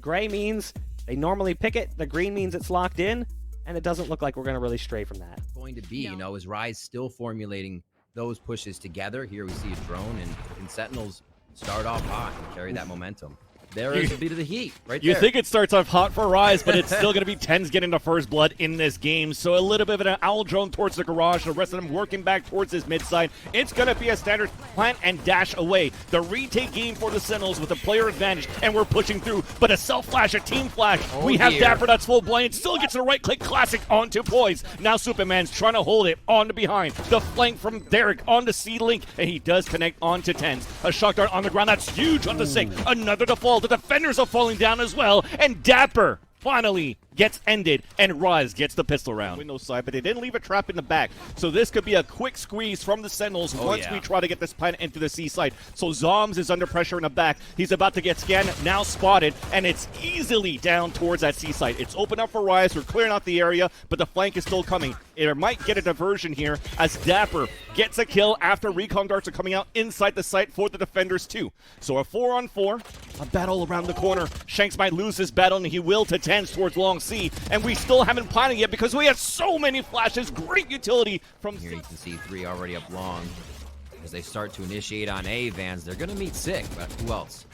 gray means they normally pick it, the green means it's locked in, and it doesn't look like we're going to really stray from that. Going to be, you know, is Rise still formulating those pushes together? Here we see a drone, and Sentinels start off hot and carry that momentum. There is a bit of the heat right there. You think it starts off hot for Rise, but it's still going to be TenZ getting the first blood in this game. So a little bit of an owl drone towards the garage. The rest of them working back towards this mid side. It's going to be a standard plant and dash away. The retake game for the Sentinels with a player advantage, and we're pushing through. But a self-flash, a team flash. We have dapr that's full blind. Still gets the right-click classic onto Poise. Now Supaman's trying to hold it on to behind. The flank from Derrek onto C-Link, and he does connect onto TenZ. A shock dart on the ground. That's huge on the sink. Another default. The defenders are falling down as well, and dapr finally gets ended, and Rise gets the pistol round. Window side, but they didn't leave a trap in the back, so this could be a quick squeeze from the Sentinels once we try to get this plant into the C side. So zombs is under pressure in the back. He's about to get scanned, now spotted, and it's easily down towards that C side. It's open up for Rise. We're clearing out the area, but the flank is still coming. It might get a diversion here as dapr gets a kill after recon darts are coming out inside the site for the defenders too. So a 4-on-4, a battle around the corner. Shanks might lose this battle, and he will to TenZ towards long C, and we still haven't planted yet because we have so many flashes. Great utility from here. You can see 3 already up long. As they start to initiate on A, Vans, they're going to meet Sick, but who else?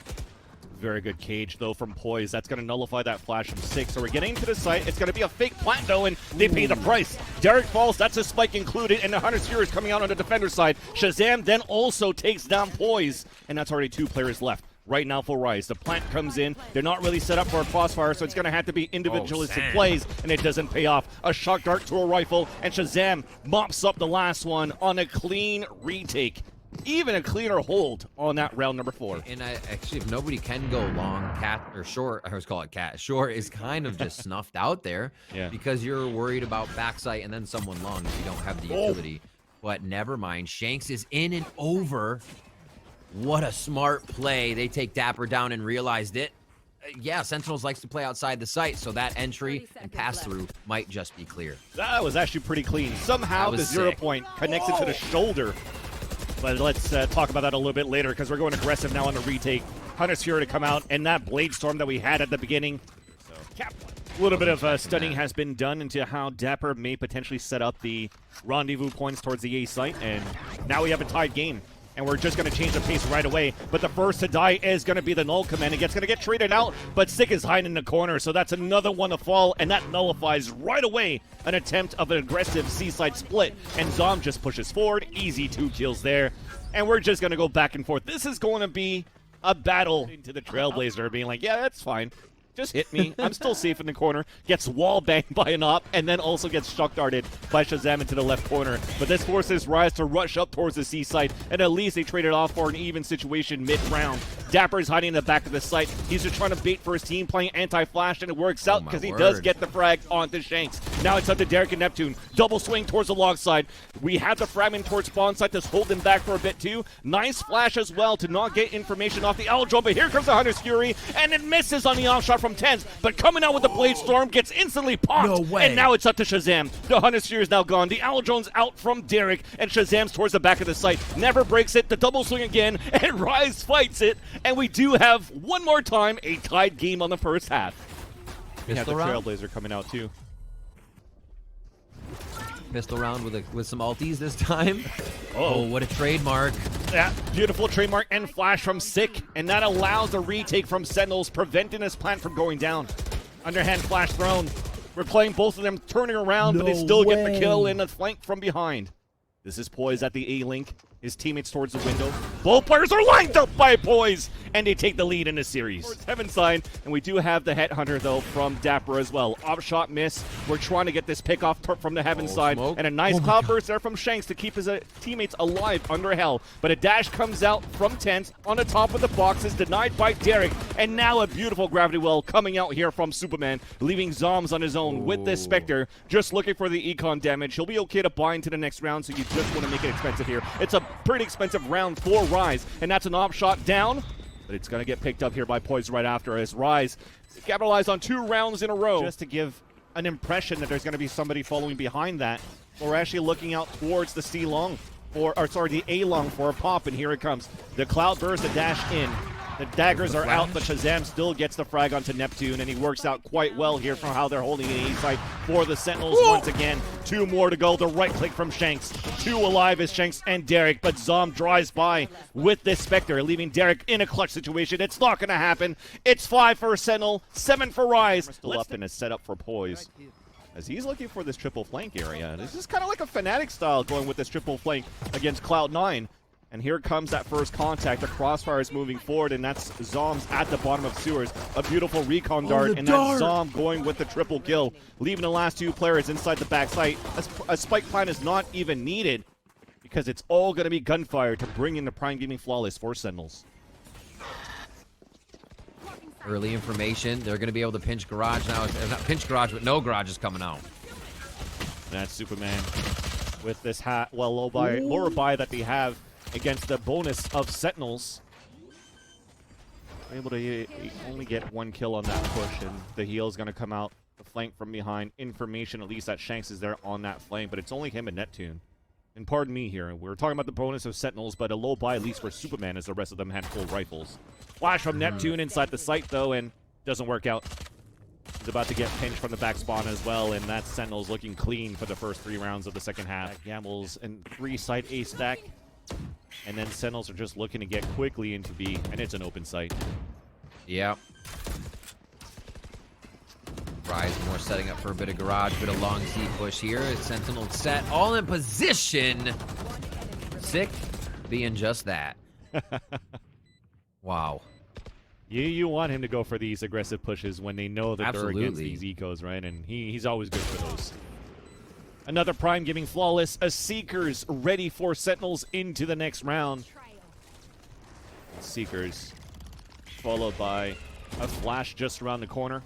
Very good cage, though, from Poise. That's going to nullify that flash from 6. So we're getting to the site. It's going to be a fake plant, though, and they pay the price. Derrek falls. That's a spike included, and the Hunter's Fury is coming out on the defender side. ShahZaM then also takes down Poise, and that's already 2 players left. Right now for Rise. The plant comes in. They're not really set up for a crossfire, so it's going to have to be individualistic plays, and it doesn't pay off. A shock dart to a rifle, and ShahZaM mops up the last one on a clean retake. Even a cleaner hold on that round number 4. And actually, if nobody can go long, cat or short, I always call it cat. Short is kind of just snuffed out there because you're worried about backside and then someone long if you don't have the utility. But never mind. Shanks is in and over. What a smart play. They take dapr down and realized it. Yeah, Sentinels likes to play outside the site, so that entry and pass-through might just be clear. That was actually pretty clean. Somehow the 0 point connected to the shoulder. But let's talk about that a little bit later because we're going aggressive now on the retake. Hunter's Fury to come out, and that Blade Storm that we had at the beginning. So, a little bit of stunning has been done into how dapr may potentially set up the rendezvous points towards the A site, and now we have a tied game. And we're just going to change the pace right away. But the first to die is going to be the null command. It's going to get traded out, but Sick is hiding in the corner, so that's another one to fall, and that nullifies right away an attempt of an aggressive C-side split. And Zom just pushes forward. Easy 2 kills there. And we're just going to go back and forth. This is going to be a battle into the Trailblazer, being like, yeah, that's fine. Just hit me. I'm still safe in the corner. Gets wall banged by an op, and then also gets shock darted by ShahZaM into the left corner. But this forces Rise to rush up towards the C site, and at least they traded off for an even situation mid-round. dapr is hiding in the back of the site. He's just trying to bait for his team, playing anti-flash, and it works out because he does get the frag onto Shanks. Now it's up to Derrek and Neptune. Double swing towards the log side. We have the fragment towards spawn site that's holding back for a bit too. Nice flash as well to not get information off the owl drone, but here comes the Hunter's Fury, and it misses on the offshot from TenZ, but coming out with the Blade Storm gets instantly popped. No way. And now it's up to ShahZaM. The Hunter's Fury is now gone. The owl drone's out from Derrek, and ShahZaM's towards the back of the site. Never breaks it. The double swing again, and Rise fights it. And we do have one more time a tied game on the first half. We have the Trailblazer coming out too. Pistol round with some ulties this time. Oh, what a trademark. Yeah, beautiful trademark and flash from Sick, and that allows the retake from Sentinels, preventing this plant from going down. Underhand flash thrown. We're playing both of them turning around, but they still get the kill in the flank from behind. This is Poise at the A-Link. His teammates towards the window. Both players are lined up by Poise, and they take the lead in the series. Towards Heaven side, and we do have the Headhunter, though, from dapr as well. Offshot miss. We're trying to get this pick off from the Heaven side. Smoke. And a nice cloud burst there from Shanks to keep his teammates alive under hell. But a dash comes out from TenZ on the top of the boxes, denied by Derrek. And now a beautiful gravity well coming out here from Supamen, leaving Zombs on his own with this Spectre, just looking for the econ damage. He'll be okay to buy into the next round, so you just want to make it expensive here. It's a pretty expensive round for Rise, and that's an offshot down, but it's going to get picked up here by Poise right after as Rise capitalize on 2 rounds in a row. Just to give an impression that there's going to be somebody following behind that, we're actually looking out towards the C long, the A long for a pop, and here it comes. The cloud burst, the dash in. The daggers are out, but ShahZaM still gets the frag onto Neptune, and he works out quite well here from how they're holding the A site for the Sentinels once again. 2 more to go. The right click from Shanks. 2 alive is Shanks and Derrek, but Zom drives by with this Spectre, leaving Derrek in a clutch situation. It's not going to happen. It's 5 for Sentinel, 7 for Rise. Still up in a setup for Poise, as he's looking for this triple flank area. This is kind of like a Fnatic style going with this triple flank against Cloud9. And here comes that first contact. The crossfire is moving forward, and that's Zombs at the bottom of sewers. A beautiful recon dart, and that's Zom going with the triple kill, leaving the last 2 players inside the back site. A spike plant is not even needed, because it's all going to be gunfire to bring in the Prime Gaming Flawless for Sentinels. Early information. They're going to be able to pinch garage now. Not pinch garage, but no garage is coming out. That's Superman with this lower buy that they have against the bonus of Sentinels. Able to only get 1 kill on that push, and the heal is going to come out the flank from behind. Information, at least, that Shanks is there on that flank, but it's only him and Neptune. And pardon me here, we're talking about the bonus of Sentinels, but a low buy at least for Superman, as the rest of them had full rifles. Flash from Neptune inside the site, though, and doesn't work out. He's about to get pinched from the back spawn as well, and that's Sentinels looking clean for the first 3 rounds of the second half. Gambles and 3-side A stack. And then Sentinels are just looking to get quickly into B, and it's an open site. Yeah. Rise more setting up for a bit of garage, bit of long Z push here. It's Sentinel set, all in position. Sick being just that. Wow. You want him to go for these aggressive pushes when they know that they're against these ecos, right? And he's always good for those. Another Prime giving Flawless. A Seekers ready for Sentinels into the next round. Seekers followed by a flash just around the corner.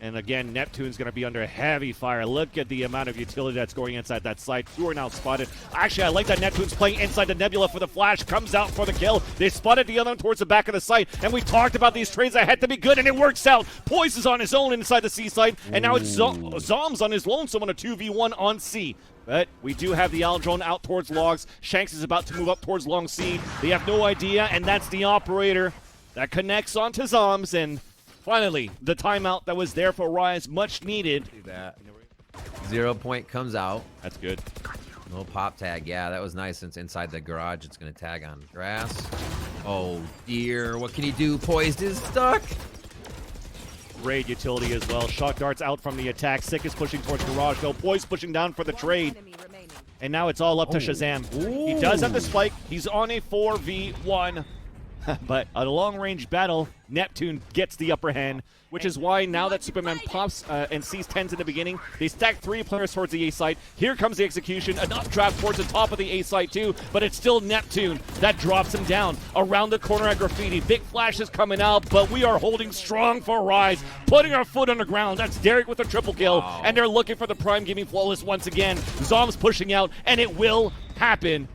And again, Neptune's going to be under heavy fire. Look at the amount of utility that's going inside that site. 2 are now spotted. Actually, I like that Neptune's playing inside the Nebula for the flash. Comes out for the kill. They spotted the other one towards the back of the site. And we talked about these trades that had to be good, and it works out. Poise is on his own inside the C site. And now it's Zombs on his lonesome on a 2v1 on C. But we do have the Owl drone out towards logs. Shanks is about to move up towards long C. They have no idea, and that's the operator that connects onto Zombs. And finally, the timeout that was there for Rise, much needed. 0 point comes out. That's good. No pop tag. Yeah, that was nice. Since inside the garage, it's going to tag on grass. Oh, dear. What can he do? Poised is stuck. Raid utility as well. Shock darts out from the attack. Sick is pushing towards garage, though. Poise pushing down for the trade. And now it's all up to ShahZaM. He does have the spike. He's on a 4v1. But a long-range battle, Neptune gets the upper hand, which is why now that Superman pops and sees TenZ in the beginning, they stack 3 players towards the A site. Here comes the execution, an updraft towards the top of the A site too, but it's still Neptune that drops him down. Around the corner at Graffiti, big flash is coming out, but we are holding strong for Rise, putting our foot on the ground. That's Derrek with a triple kill, and they're looking for the Prime Gaming Flawless once again. Zom's pushing out, and it will happen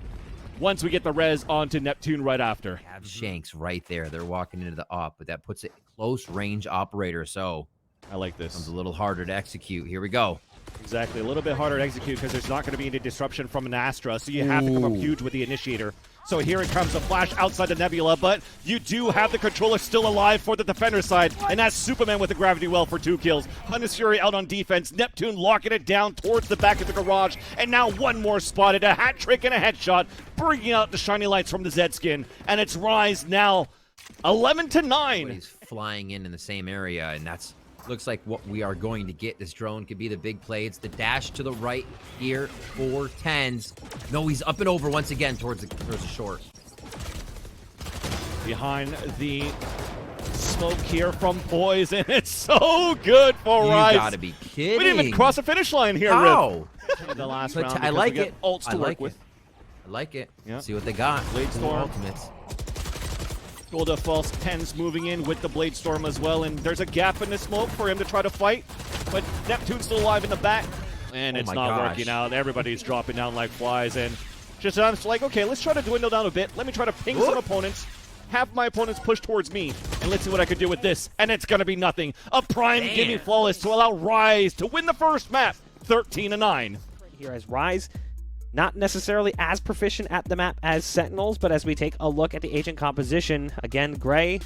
once we get the res onto Neptune right after. Have Shanks right there. They're walking into the op, but that puts it close range operator, so I like this. It's a little harder to execute. Here we go. Exactly, a little bit harder to execute because there's not going to be any disruption from an Astra, so you have to come up huge with the initiator. So here it comes, a flash outside the Nebula, but you do have the controller still alive for the defender side, and that's Superman with the gravity well for 2 kills. Hunter's Fury out on defense, Neptune locking it down towards the back of the garage, and now 1 more spotted, a hat trick and a headshot, bringing out the shiny lights from the Zed skin, and it's Rise now 11-9. He's flying in the same area, and that's looks like what we are going to get. This drone could be the big play. It's the dash to the right here for TenZ. No, he's up and over once again towards the short. Behind the smoke here from Boys, and it's so good for Rise. You gotta be kidding. We didn't even cross the finish line here, How? Riv. The last but round. I like it. Ults to work with. I like it. Yeah. See what they got. Blade Storm. Ultimates. Golda False, TenZ moving in with the Blade Storm as well, and there's a gap in the smoke for him to try to fight, but Neptune's still alive in the back, and it's not working out. Everybody's dropping down like flies, and ShahZam's like, okay, let's try to dwindle down a bit. Let me try to ping some opponents, have my opponents push towards me, and let's see what I can do with this, and it's going to be nothing. A Prime Gaming Flawless to allow Rise to win the first map, 13-9. Here as Rise Not necessarily as proficient at the map as Sentinels, but as we take a look at the agent composition, again, Gray,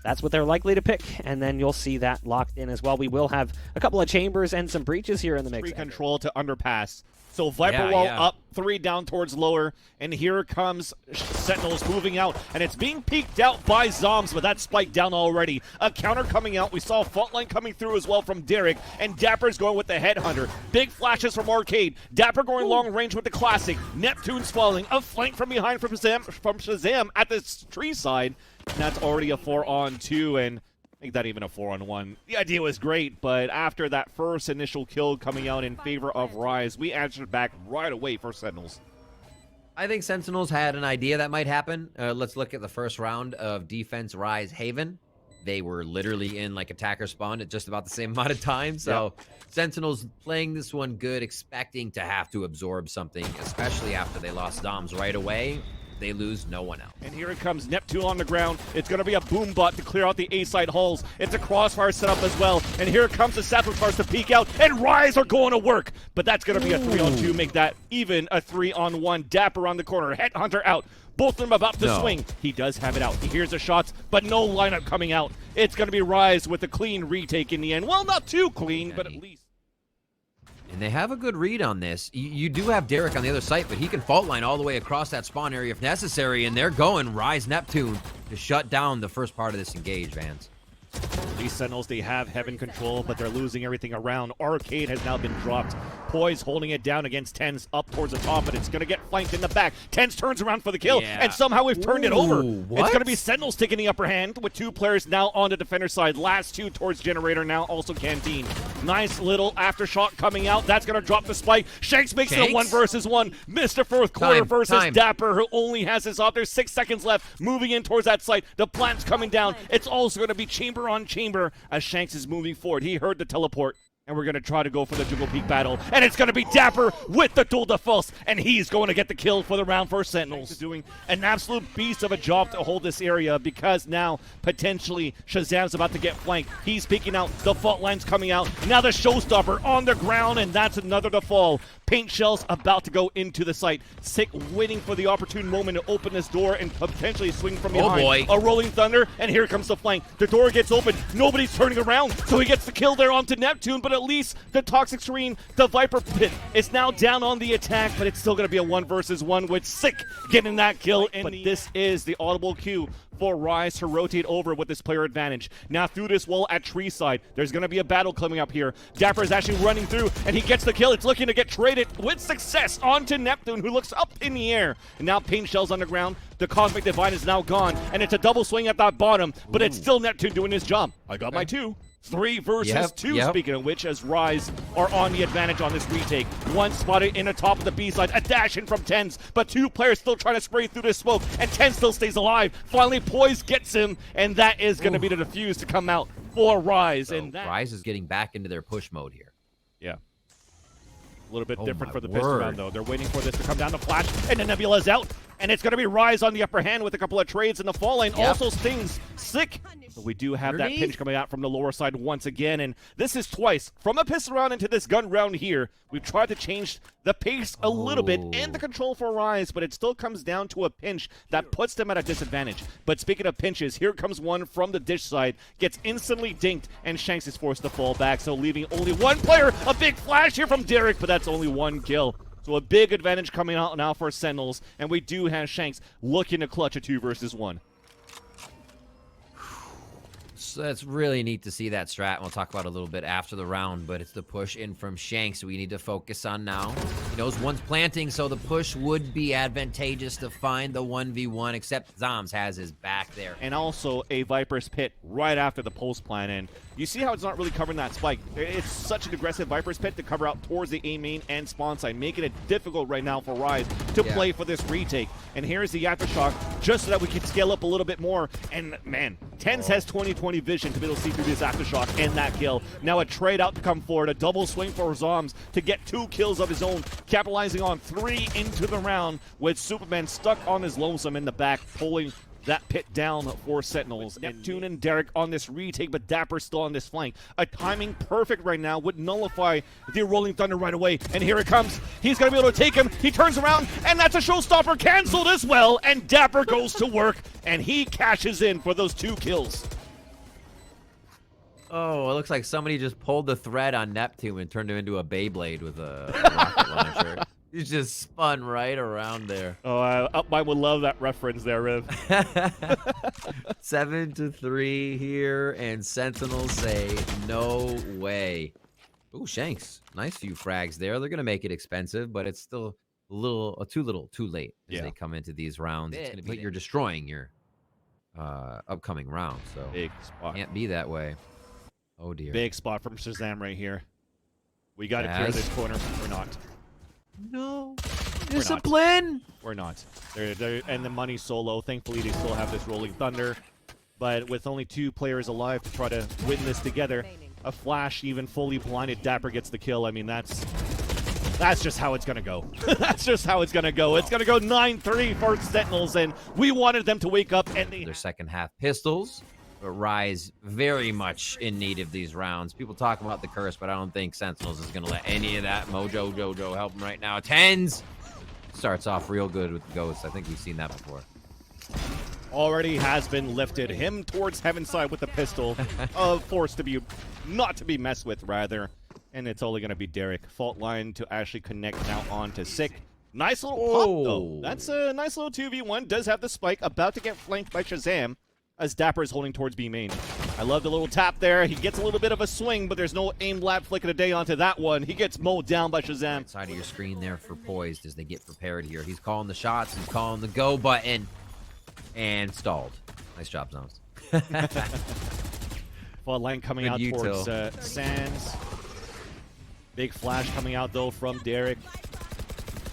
that's what they're likely to pick, and then you'll see that locked in as well. We will have a couple of chambers and some breaches here in the mix. Free control to underpass. So Viper wall up, 3 down towards lower, and here comes Sentinels moving out, and it's being peeked out by zombs, but that's spiked down already. A counter coming out. We saw a fault line coming through as well from Derrek, and dappr's going with the headhunter. Big flashes from Arcade. dapr going long range with the classic. Neptune's falling. A flank from behind from ShahZaM at the tree side. And that's already a 4-on-2, and make that even a 4-on-1. The idea was great, but after that first initial kill coming out in favor of Rise, we answered back right away for Sentinels. I think Sentinels had an idea that might happen. Let's look at the first round of Defense Rise Haven. They were literally in like attacker spawn at just about the same amount of time. So Sentinels playing this one good, expecting to have to absorb something, especially after they lost Zombs right away. They lose no one else. And here it comes, Neptune on the ground. It's going to be a boom bot to clear out the A-side hulls. It's a crossfire setup as well. And here comes the Sapphires to peek out, and Rise are going to work. But that's going to be a 3-on-2, make that even a 3-on-1. dapr on the corner, headhunter out. Both of them about to swing. He does have it out. He hears the shots, but no lineup coming out. It's going to be Rise with a clean retake in the end. Well, not too clean, but at least. And they have a good read on this. You do have Derrek on the other side, but he can fault line all the way across that spawn area if necessary, and they're going Rise Neptune to shut down the first part of this engage, Vance. These Sentinels, they have heaven control, but they're losing everything around. Arcade has now been dropped. Poise holding it down against TenZ up towards the top, but it's going to get flanked in the back. TenZ turns around for the kill, and somehow we've turned it over. What? It's going to be Sentinels taking the upper hand with 2 players now on the defender side. Last 2 towards Generator, now also Canteen. Nice little aftershock coming out. That's going to drop the spike. Shanks makes it a 1 versus 1. Mr. Fourth Quarter versus dapr, who only has his off. There's 6 seconds left, moving in towards that site. The plant's coming down. It's also going to be chamber on chamber as Shanks is moving forward. He heard the teleport, and we're going to try to go for the Jungle Peak battle. And it's going to be dapr with the dual defense, and he's going to get the kill for the round for Sentinels. Doing an absolute beast of a job to hold this area, because now potentially ShahZaM's about to get flanked. He's peeking out. The fault line's coming out. Now the showstopper on the ground, and that's another to fall. Paint shells about to go into the site. Sick waiting for the opportune moment to open this door and potentially swing from behind. Oh boy. A rolling thunder, and here comes the flank. The door gets open. Nobody's turning around, so he gets the kill there onto Neptune, but at least the Toxic Screen, the Viper Pit, is now down on the attack, but it's still going to be a 1 versus 1 with Sick getting that kill. But this is the audible cue for Rise to rotate over with this player advantage. Now through this wall at tree side, there's going to be a battle coming up here. dapr is actually running through, and he gets the kill. It's looking to get traded with success onto Neptune, who looks up in the air. And now Paint Shell's on the ground. The Cosmic Divine is now gone, and it's a double swing at that bottom, but it's still Neptune doing his job. I got my 2. 3 versus 2, speaking of which, as Rise are on the advantage on this retake. 1 spotted in the top of the B side, a dash in from TenZ, but 2 players still trying to spray through this smoke, and TenZ still stays alive. Finally, Poise gets him, and that is going to be the defuse to come out for Rise. So and that Rise is getting back into their push mode here. Yeah. A little bit different for the pistol round, though. They're waiting for this to come down the flash, and the Nebula's out. And it's going to be Rise on the upper hand with a couple of trades, and the fall line also stings Sick. But we do have that pinch coming out from the lower side once again, and this is twice. From a pistol round into this gun round here, we've tried to change the pace a little bit and the control for Rise, but it still comes down to a pinch that puts them at a disadvantage. But speaking of pinches, here comes one from the dish side, gets instantly dinked, and Shanks is forced to fall back, so leaving only 1 player. A big flash here from Derrek, but that's only 1 kill. So a big advantage coming out now for Sentinels, and we do have Shanks looking to clutch a 2 versus 1. So that's really neat to see that strat, and we'll talk about it a little bit after the round, but it's the push in from Shanks we need to focus on now. He knows one's planting, so the push would be advantageous to find the 1v1, except Zombs has his back there. And also a Viper's Pit right after the post plant, and you see how it's not really covering that spike. It's such an aggressive Viper's Pit to cover out towards the A main and spawn side, making it difficult right now for Rise to play for this retake. And here's the aftershock, just so that we can scale up a little bit more. And man, TenZ has 20/20 vision to be able to see through this aftershock and that kill. Now a trade out to come forward, a double swing for Zombs to get 2 kills of his own, capitalizing on 3 into the round with supamen stuck on his lonesome in the back, pulling that pit down for Sentinels. Neptune and Derrek on this retake, but dapr still on this flank. A timing perfect right now would nullify the Rolling Thunder right away. And here it comes. He's going to be able to take him. He turns around, and that's a showstopper canceled as well. And dapr goes to work, and he cashes in for those 2 kills. Oh, it looks like somebody just pulled the thread on Neptune and turned him into a Beyblade with a rocket launcher. He's just spun right around there. Oh, Upmine would love that reference there, Riv. 7-3 here, and Sentinels say no way. Ooh, Shanks, nice few frags there. They're gonna make it expensive, but it's still too late as they come into these rounds. It's gonna be, but you're destroying your upcoming round, so big spot. Can't be that way. Oh dear. Big spot from ShahZaM right here. We got to clear this corner. We're not. No. Discipline! We're not. They're, and the money's so low. Thankfully, they still have this Rolling Thunder. But with only 2 players alive to try to win this together, a flash, even fully blinded, dapr gets the kill. I mean, that's just how it's going to go. That's just how it's going to go. It's going to go 9-3 for Sentinels, and we wanted them to wake up. And their second half pistols. But Rise very much in need of these rounds. People talk about the curse, but I don't think Sentinels is going to let any of that Mojo Jojo help him right now. TenZ starts off real good with the Ghost. I think we've seen that before. Already has been lifted. Him towards Heaven's side with the pistol. Forced to be, not to be messed with, rather. And it's only going to be Derrek. Fault line to actually connect now on to Sick. Nice little pop, though. That's a nice little 2v1. Does have the spike. About to get flanked by ShahZaM, as dapr is holding towards B main. I love the little tap there. He gets a little bit of a swing, but there's no aim lab flick of the day onto that one. He gets mowed down by ShahZaM. Right side of your screen there for Poised as they get prepared here. He's calling the shots. He's calling the go button. And stalled. Nice job, Zombs. Fault line coming out towards Sands. Big flash coming out, though, from Derrek.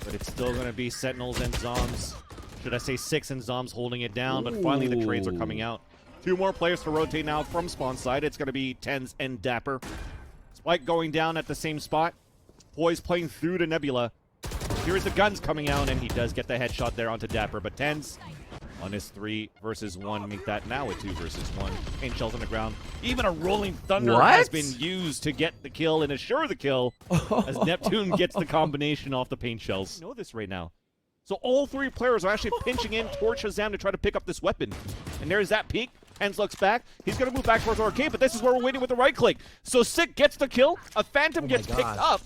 But it's still going to be Sentinels and Zombs. Should I say 6 and Zombs holding it down, but finally the trades are coming out. 2 more players to rotate now from spawn side. It's going to be TenZ and dapr. Spike going down at the same spot. Poise playing through to Nebula. Here's the guns coming out, and he does get the headshot there onto dapr, but TenZ on his 3 versus 1, make that now a 2 versus 1. Paint shells on the ground. Even a Rolling Thunder has been used to get the kill and assure the kill as Neptune gets the combination off the paint shells. I know this right now. So all 3 players are actually pinching in towards ShahZaM to try to pick up this weapon. And there's that peek. TenZ looks back. He's going to move back towards Arcade, but this is where we're waiting with the right click. So Sick gets the kill. A Phantom gets picked up.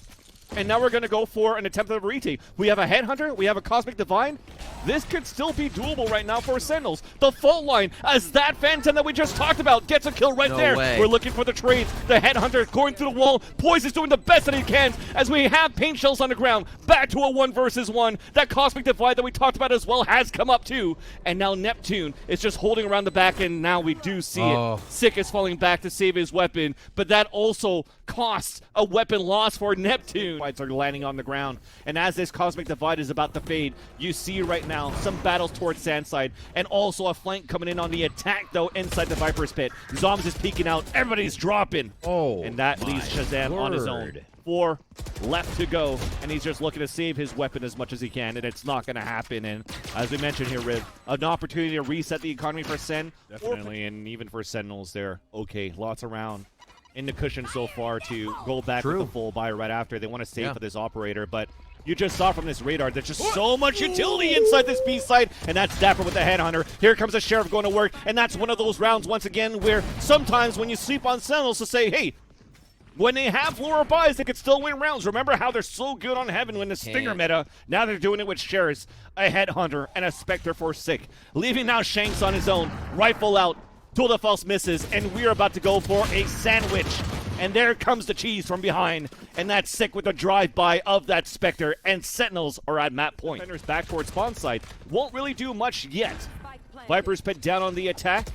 And now we're going to go for an attempt at a retake. We have a Headhunter. We have a Cosmic Divine. This could still be doable right now for Sentinels. The fault line, as that Phantom that we just talked about gets a kill right there. We're looking for the trade. The Headhunter going through the wall. Poise is doing the best that he can as we have paint shells on the ground. Back to a 1 versus 1. That Cosmic Divide that we talked about as well has come up too. And now Neptune is just holding around the back end. Now we do see it. Sick is falling back to save his weapon, but that also costs a weapon loss for Neptune. Fights are landing on the ground, and as this Cosmic Divide is about to fade, you see right now some battles towards Sandside, and also a flank coming in on the attack, though, inside the Viper's pit. Zombs is peeking out. Everybody's dropping. And that leaves ShahZaM on his own. 4 left to go, and he's just looking to save his weapon as much as he can, and it's not going to happen. And as we mentioned here, Riv, an opportunity to reset the economy for Sen. Definitely, and even for Sentinels there. Okay, lots around in the cushion so far to go back with the full buy right after. They want to save for this operator, but you just saw from this radar, there's just so much utility inside this B side, and that's dapr with the Headhunter. Here comes the Sheriff going to work, and that's one of those rounds, once again, where sometimes when you sleep on Sentinels to say, hey, when they have lower buys, they could still win rounds. Remember how they're so good on Heaven when the Stinger meta? Now they're doing it with Sheriffs, a Headhunter, and a Spectre for Sick. Leaving now Shanks on his own, rifle out, Tool de False misses, and we're about to go for a sandwich. And there comes the cheese from behind, and that's Sick with a drive-by of that Spectre, and Sentinels are at map point. Defenders back towards spawn side. Won't really do much yet. Viper's pit down on the attack.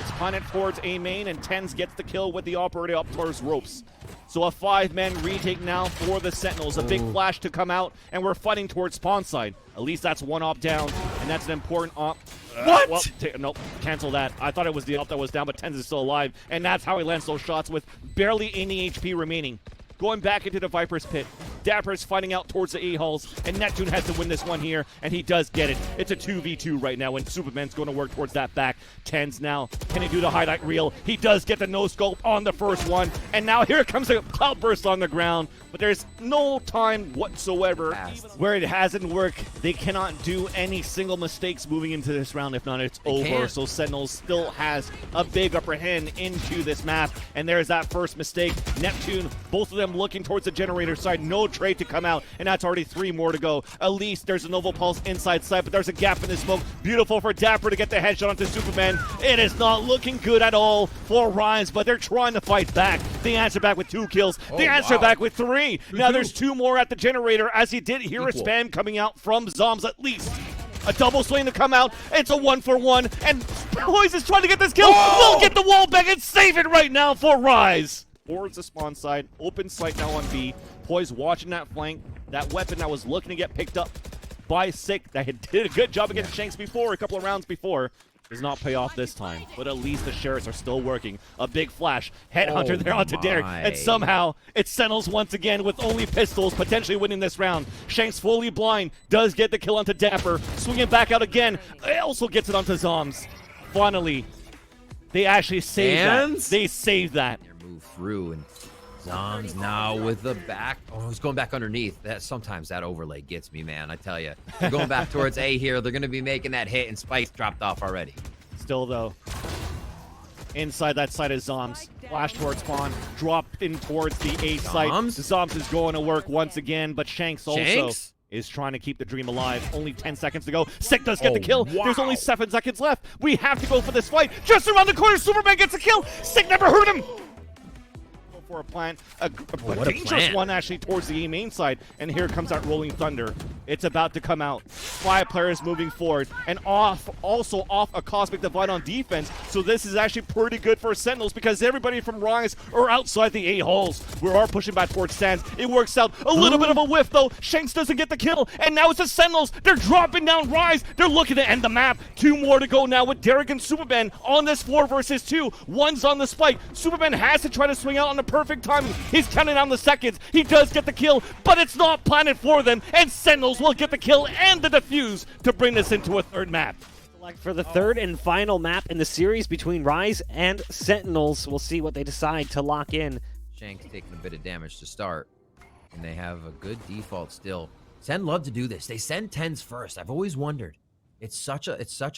It's punted towards A main, and TenZ gets the kill with the operator up towards ropes. So a 5-man retake now for the Sentinels. A big flash to come out, and we're fighting towards spawn side. At least that's 1 op down, and that's an important op. What? Well, nope, cancel that. I thought it was the op that was down, but TenZ is still alive, and that's how he lands those shots with barely any HP remaining. Going back into the Viper's pit. dapr is fighting out towards the A-halls, and Neptune has to win this one here, and he does get it. It's a 2v2 right now, and Superman's going to work towards that back. TenZ now, can he do the highlight reel? He does get the no-scope on the first one, and now here comes a cloudburst on the ground, but there's no time whatsoever where it hasn't worked. They cannot do any single mistakes moving into this round. If not, it's over. So Sentinels still has a big upper hand into this map, and there's that first mistake. Neptune, both of them looking towards the generator side. No trade to come out, and that's already 3 more to go. At least there's a Novo Pulse inside side, but there's a gap in the smoke. Beautiful for dapr to get the headshot onto Superman. It is not looking good at all for Rise, but they're trying to fight back. They answer back with 2 kills. They answer back with 3. Now there's 2 more at the generator, as he did hear a spam coming out from zombs at least. A double swing to come out. It's a 1-for-1, and POISED is trying to get this kill. We'll get the wall back and save it right now for Rise. Towards the spawn side, open sight now on B. POISED watching that flank. That weapon that was looking to get picked up by Sick, that did a good job against Shanks before, a couple of rounds before. Does not pay off this time, but at least the Sheriffs are still working. A big flash, headhunter there onto Derrek, and somehow it Sentinels once again with only pistols, potentially winning this round. Shanks fully blind, does get the kill onto dapr, swinging back out again, it also gets it onto zombs. Finally, they actually saved that. They saved that. Move through, and zombs now with the back. Oh, he's going back underneath. Sometimes that overlay gets me, man. I tell you. They're going back towards A here. They're going to be making that hit, and Spike's dropped off already. Still, though, inside that side is zombs. Flash towards spawn. Drop in towards the A site. Zombs is going to work once again, but Shanks also is trying to keep the dream alive. Only 10 seconds to go. Sick does get the kill. There's only 7 seconds left. We have to go for this fight. Just around the corner, Superman gets a kill. Sick never hurt him. For a plant, a dangerous one actually towards the A main side, and here comes that rolling thunder. It's about to come out. 5 players moving forward, and also off a Cosmic Divide on defense, so this is actually pretty good for Sentinels because everybody from Rise are outside the A-halls. We are pushing back towards stands. It works out. A little bit of a whiff though. Shanks doesn't get the kill, and now it's the Sentinels. They're dropping down Rise. They're looking to end the map. 2 more to go now with Derrek and Superman on this 4 versus 2. One's on the spike. Superman has to try to swing out on the perfect timing. He's counting down the seconds. He does get the kill, but it's not planted for them, and Sentinels will get the kill and the defuse to bring this into a 3rd map. For the 3rd and final map in the series between Rise and Sentinels, we'll see what they decide to lock in. Shanks taking a bit of damage to start, and they have a good default still. Sen love to do this. They send TenZ first. I've always wondered. It's such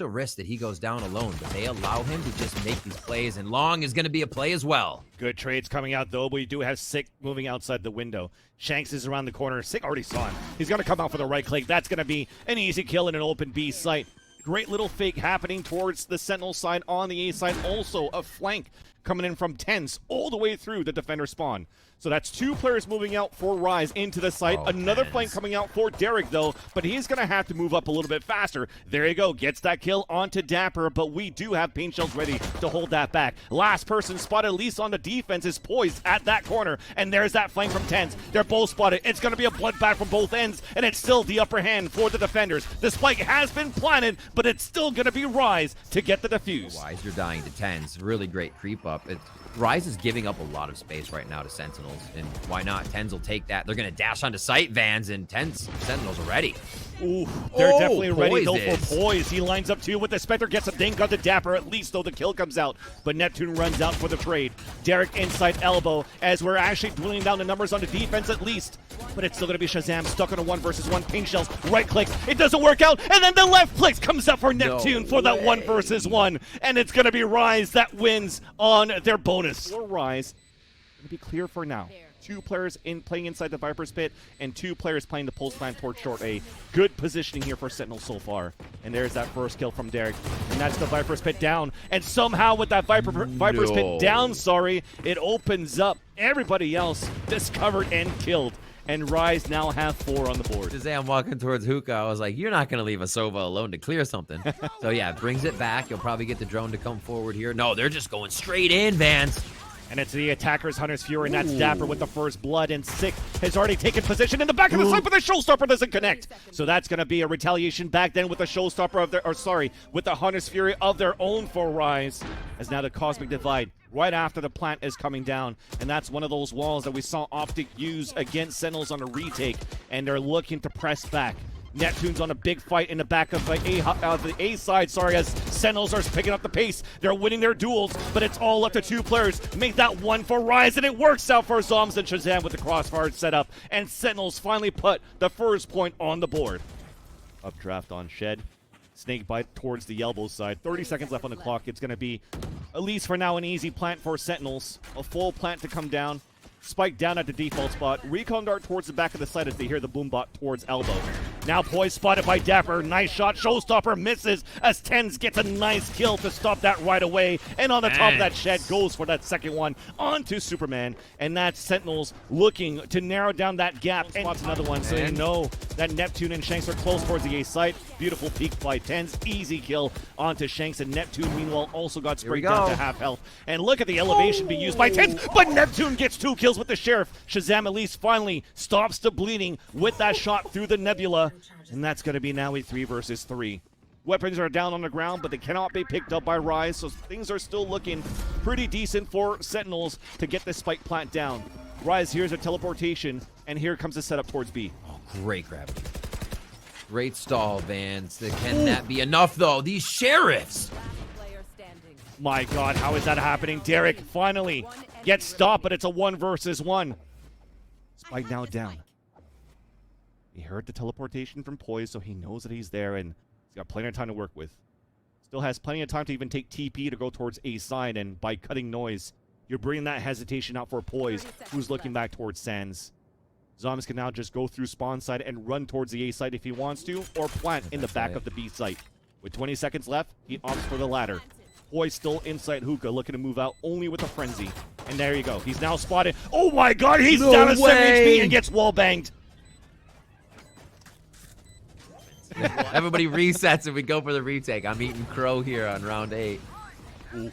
a risk that he goes down alone, but they allow him to just make these plays, and Long is going to be a play as well. Good trades coming out, though. We do have Sick moving outside the window. Shanks is around the corner. Sick already saw him. He's going to come out for the right click. That's going to be an easy kill in an open B site. Great little fake happening towards the Sentinel side on the A side. Also a flank coming in from TenZ all the way through the defender spawn. So that's 2 players moving out for Rise into the site. Another flank coming out for Derrek, though, but he's going to have to move up a little bit faster. There you go. Gets that kill onto dapr, but we do have paint shells ready to hold that back. Last person spotted, at least on the defense, is POISED at that corner, and there's that flank from TenZ. They're both spotted. It's going to be a bloodbath from both ends, and it's still the upper hand for the defenders. The spike has been planted, but it's still going to be Rise to get the defuse. Wise, you're dying to TenZ. Really great creep up. Rise is giving up a lot of space right now to Sentinels, and why not? TenZ will take that. They're going to dash onto sight vans, and Sentinels are ready. Ooh, they're definitely ready though for POISED. He lines up 2 with the Spectre, gets a dink on the dapr, at least though the kill comes out, but Neptune runs out for the trade. Derrek inside elbow, as we're actually dwindling down the numbers on the defense at least, but it's still going to be ShahZaM stuck on a 1 versus 1. Paint shells, right clicks, it doesn't work out, and then the left clicks comes up for Neptune for that 1 versus 1, and it's going to be Rise that wins on their bonus. For Rise, going to be clear for now. 2 players playing inside the Viper's pit, and 2 players playing the pulse plant towards short A. Good positioning here for Sentinel so far. And there's that first kill from Derrek. And that's the Viper's pit down. And somehow with that Viper's pit down, it opens up everybody else discovered and killed. And Rise now have 4 on the board. ShahZaM walking towards Hookah, I was like, you're not going to leave a Sova alone to clear something. So yeah, brings it back. You'll probably get the drone to come forward here. No, they're just going straight in, Vans. And it's the attackers, Hunter's Fury, and that's dapr with the first blood, and Sick has already taken position in the back of the site, but the showstopper doesn't connect. So that's going to be a retaliation back then with the showstopper of their, with the Hunter's Fury of their own for Rise, as now the Cosmic Divide right after the plant is coming down, and that's one of those walls that we saw Optic use against Sentinels on a retake, and they're looking to press back. Neptune's on a big fight in the back of the A side, as Sentinels are picking up the pace. They're winning their duels, but it's all up to two players. Make that one for Rise, and it works out for zombs and ShahZaM with the crossfire set up. And Sentinels finally put the first point on the board. Updraft on Shed. Snake bite towards the elbow side. 30 seconds left on the clock. It's going to be, at least for now, an easy plant for Sentinels. A full plant to come down. Spike down at the default spot. Recon dart towards the back of the site as they hear the boom bot towards elbow. Now Poise spotted by dapr. Nice shot. Showstopper misses as TenZ gets a nice kill to stop that right away. And on the top of that, Shed goes for that second one onto Superman. And that's Sentinels looking to narrow down that gap. And spots another one, so you know that Neptune and Shanks are close towards the A site. Beautiful peek by TenZ. Easy kill onto Shanks. And Neptune, meanwhile, also got sprayed down to half health. And look at the elevation being used by TenZ. But Neptune gets 2 kills with the Sheriff. ShahZaM at least finally stops the bleeding with that shot through the nebula. And that's going to be now a 3 versus 3. Weapons are down on the ground, but they cannot be picked up by Rise, so things are still looking pretty decent for Sentinels to get this spike plant down. Rise, here's a teleportation, and here comes the setup towards B. Oh, great gravity. Great stall, Vance. Can that be enough, though? These Sheriffs! My God, how is that happening? Derrek finally gets stopped, but it's a 1 versus 1. Spike now down. He heard the teleportation from Poise, so he knows that he's there, and he's got plenty of time to work with. Still has plenty of time to even take TP to go towards A side, and by cutting noise, you're bringing that hesitation out for Poise, who's looking back towards Sands. Zombs can now just go through spawn side and run towards the A side if he wants to, or plant in the back of the B site. With 20 seconds left, he opts for the latter. Poise still inside hookah, looking to move out only with a frenzy. And there you go. He's now spotted. Oh my God, he's down to 7 HP and gets wall banged. Everybody resets and we go for the retake. I'm eating crow here on round 8.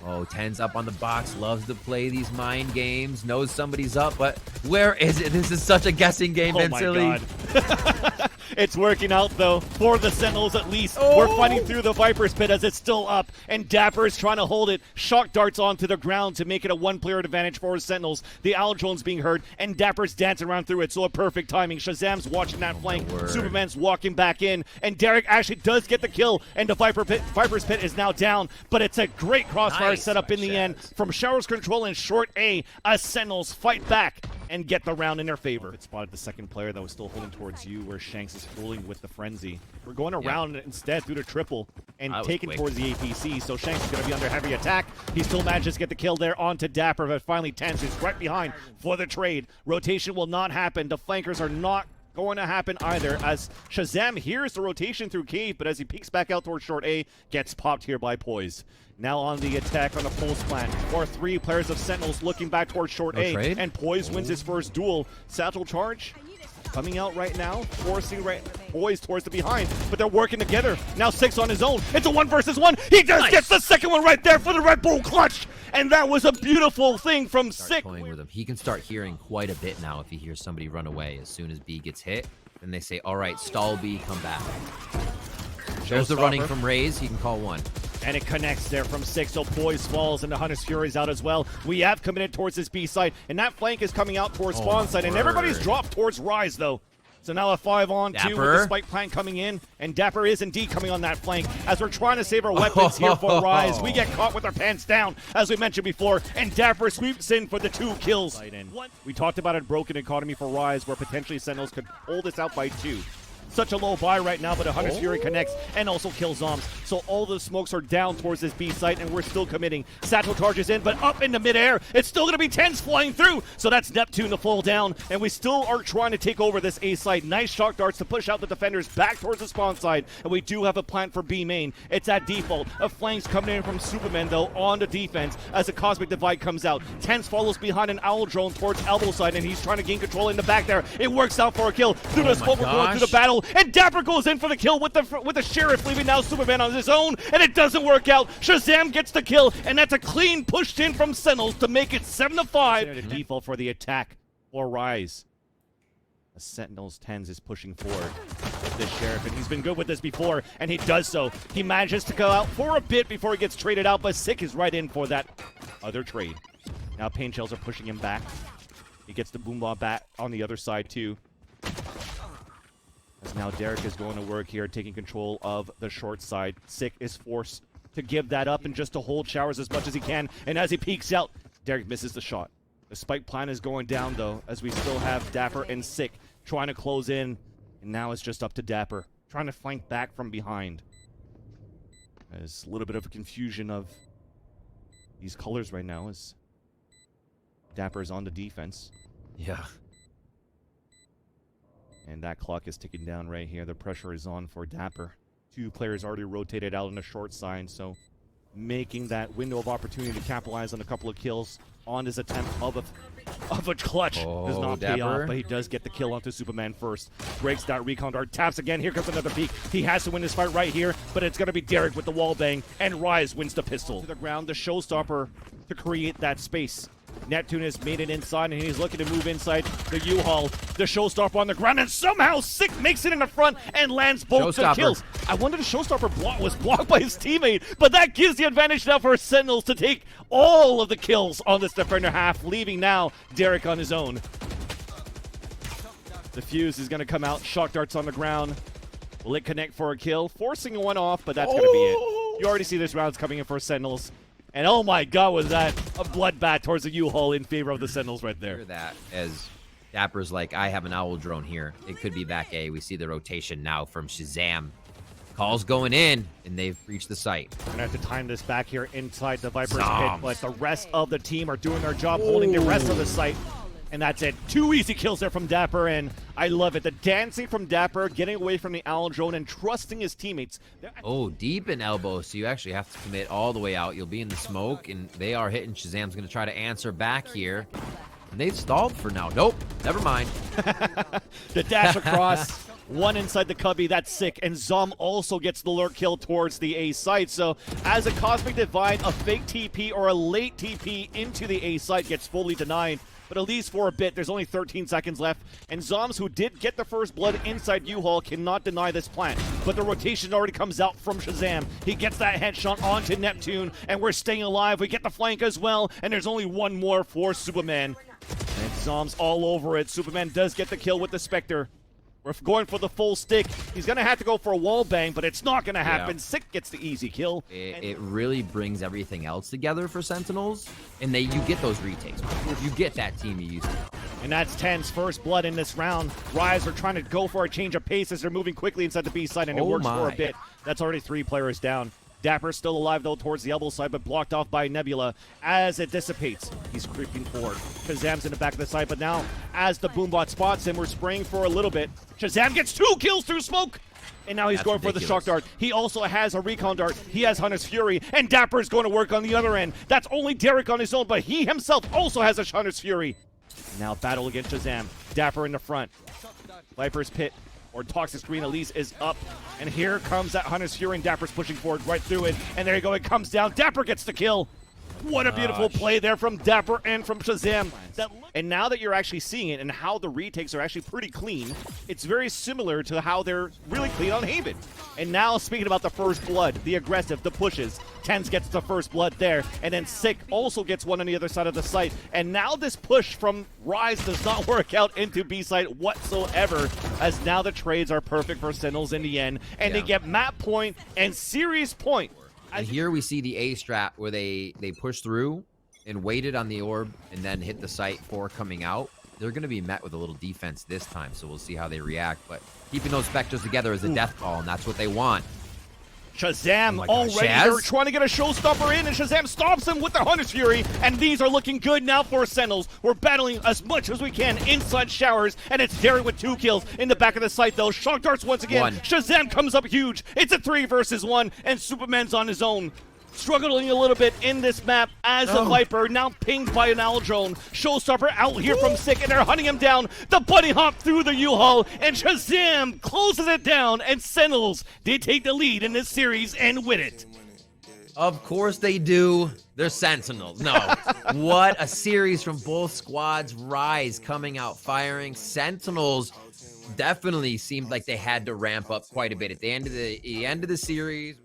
Oh, TenZ up on the box, loves to play these mind games, knows somebody's up, but where is it? This is such a guessing game, Vansilli. Oh my God. It's working out, though, for the Sentinels at least. We're fighting through the Viper's Pit as it's still up, and dapr is trying to hold it. Shock darts onto the ground to make it a 1-player advantage for his Sentinels. The Owl drone's being heard, and dapr's dancing around through it, so a perfect timing. ShahZaM's watching that flank. Superman's walking back in, and Derrek actually does get the kill, and the Viper's Pit is now down, but it's a great crossfire setup in the end from Shower's control in short A as Sentinels fight back and get the round in their favor. It spotted the second player that was still holding towards you, where Shanks is fooling with the frenzy. We're going around instead through the triple and taking towards the APC, so Shanks is going to be under heavy attack. He still manages to get the kill there onto dapr, but finally TenZ is right behind for the trade. Rotation will not happen. The flankers are not going to happen either, as ShahZaM hears the rotation through cave, but as he peeks back out towards short A, gets popped here by Poise. Now on the attack on the pulse plant, or 3 players of Sentinels looking back towards short A, and Poise wins his first duel. Satchel charge coming out right now, forcing Poise towards the behind, but they're working together. Now 6 on his own. It's a 1 versus 1. He just gets the second one right there for the Red Bull clutch, and that was a beautiful thing from Sick. With him. He can start hearing quite a bit now if he hears somebody run away. As soon as B gets hit, then they say, all right, stall B, come back. There's the running from Raze. He can call 1. And it connects there from 6, so Poise falls, and the Hunter's Fury is out as well. We have committed towards this B side, and that flank is coming out towards spawn side, and everybody's dropped towards Rise, though. So now a 5-on-2 with the spike plant coming in, and dapr is indeed coming on that flank as we're trying to save our weapons here for Rise. We get caught with our pants down, as we mentioned before, and dapr sweeps in for the 2 kills. We talked about a broken economy for Rise, where potentially Sentinels could hold this out by 2. Such a low buy right now, but a Hunter's Fury connects and also kills zombs. So all the smokes are down towards this B site, and we're still committing. Satchel charges in, but up into midair, it's still going to be TenZ flying through. So that's Neptune to fall down, and we still are trying to take over this A site. Nice shock darts to push out the defenders back towards the spawn side, and we do have a plant for B main. It's at default. A flank's coming in from Superman, though, on the defense as the Cosmic Divide comes out. TenZ follows behind an Owl drone towards elbow side, and he's trying to gain control in the back there. It works out for a kill. Through the smoke, we're going through the battle. kill, and dapr goes in for the kill with the Sheriff, leaving now supamen on his own, and it doesn't work out. ShahZaM gets the kill, and that's a clean pushed in from Sentinels to make it 7-5. The default for the attack or Rise. The Sentinels TenZ is pushing forward with this Sheriff, and he's been good with this before, and he does so. He manages to go out for a bit before he gets traded out, but Sick is right in for that other trade. Now Pain Shells are pushing him back. He gets the Boombomb back on the other side too. As now Derrek is going to work here, taking control of the short side. Sick is forced to give that up and just to hold showers as much as he can, and as he peeks out, Derrek misses the shot. The spike plan is going down, though, as we still have dapr and Sick trying to close in. And now it's just up to dapr, trying to flank back from behind. There's a little bit of a confusion of these colors right now as dapr is on the defense. Yeah. And that clock is ticking down right here. The pressure is on for dapr. 2 players already rotated out on the short side, so making that window of opportunity to capitalize on a couple of kills on his attempt of a clutch does not pay off, but he does get the kill onto supamen first. Breaks that recon dart, taps again, here comes another peek. He has to win this fight right here, but it's going to be Derrek with the wall bang, and Rise wins the pistol. To the ground, the showstopper to create that space. Neptune has made it inside, and he's looking to move inside the U-Haul. The showstopper on the ground, and somehow Sick makes it in the front and lands both the kills. I wonder the showstopper was blocked by his teammate, but that gives the advantage now for Sentinels to take all of the kills on this defender half, leaving now Derrek on his own. The fuse is going to come out. Shock darts on the ground. Will it connect for a kill? Forcing one off, but that's going to be it. You already see this round's coming in for Sentinels. And oh my god, was that a bloodbath towards the U-Haul in favor of the Sentinels right there. Hear that as dappr's like, I have an owl drone here. It could be back A. We see the rotation now from ShahZaM. Calls going in, and they've reached the site. We're going to have to time this back here inside the Viper's pit, but the rest of the team are doing their job, holding the rest of the site. And that's it. 2 easy kills there from dapr, and I love it. The dancing from dapr, getting away from the owl drone and trusting his teammates. Oh, deep in elbow, so you actually have to commit all the way out. You'll be in the smoke, and they are hitting. ShahZaM's going to try to answer back here. And they've stalled for now. Nope, never mind. The dash across, one inside the cubby, that's Sick. And Zom also gets the lurk kill towards the A site. So as a Cosmic Divide, a fake TP or a late TP into the A site gets fully denied. But at least for a bit, there's only 13 seconds left, and Zombs, who did get the first blood inside U-Haul, cannot deny this plant. But the rotation already comes out from ShahZaM. He gets that headshot onto Neptune, and we're staying alive. We get the flank as well, and there's only one more for supamen. And Zombs all over it. Supamen does get the kill with the Spectre. We're going for the full stick. He's going to have to go for a wall bang, but it's not going to happen. Yeah. Sick gets the easy kill. It really brings everything else together for Sentinels, and you get those retakes. You get that team you used to. And that's TenZ first blood in this round. Rise are trying to go for a change of pace as they're moving quickly inside the B side, and it works for a bit. That's already 3 players down. dapr still alive, though, towards the elbow side, but blocked off by Nebula as it dissipates. He's creeping forward. ShahZaM's in the back of the side, but now, as the Boombot spots him, we're spraying for a little bit. ShahZaM gets 2 kills through smoke! And now he's going for the shock dart. He also has a recon dart. He has Hunter's Fury, and dapr is going to work on the other end. That's only Derrek on his own, but he himself also has a Hunter's Fury. Now battle against ShahZaM. dapr in the front. Viper's Pit, or Toxic Screen Elise, is up. And here comes that Hunter's Fury, and dapr's pushing forward right through it. And there you go, it comes down. dapr gets the kill. What a beautiful play there from dapr and from ShahZaM. And now that you're actually seeing it and how the retakes are actually pretty clean, it's very similar to how they're really clean on Haven. And now, speaking about the first blood, the aggressive, the pushes, TenZ gets the first blood there, and then Sick also gets one on the other side of the site. And now this push from Rise does not work out into B site whatsoever, as now the trades are perfect for Sentinels in the end, and they get map point and series point. And here we see the A strat where they push through and waited on the orb and then hit the site for coming out. They're going to be met with a little defense this time, so we'll see how they react. But keeping those Spectres together is a death ball, and that's what they want. ShahZaM already they're trying to get a showstopper in, and ShahZaM stops him with the Hunter's Fury, and these are looking good now for Sentinels. We're battling as much as we can inside showers, and it's Derrek with 2 kills in the back of the site, though. Shock darts once again. ShahZaM comes up huge. It's a 3 versus 1, and Supamen's on his own. struggling a little bit in this map as a Viper, now pinged by an owl drone. Showstopper out here from Sick, and they're hunting him down. The bunny hop through the U-Haul, and ShahZaM closes it down, and Sentinels, they take the lead in this series and win it. Of course they do. They're Sentinels. No. What a series from both squads. Rise coming out firing. Sentinels definitely seemed like they had to ramp up quite a bit at the end of the series.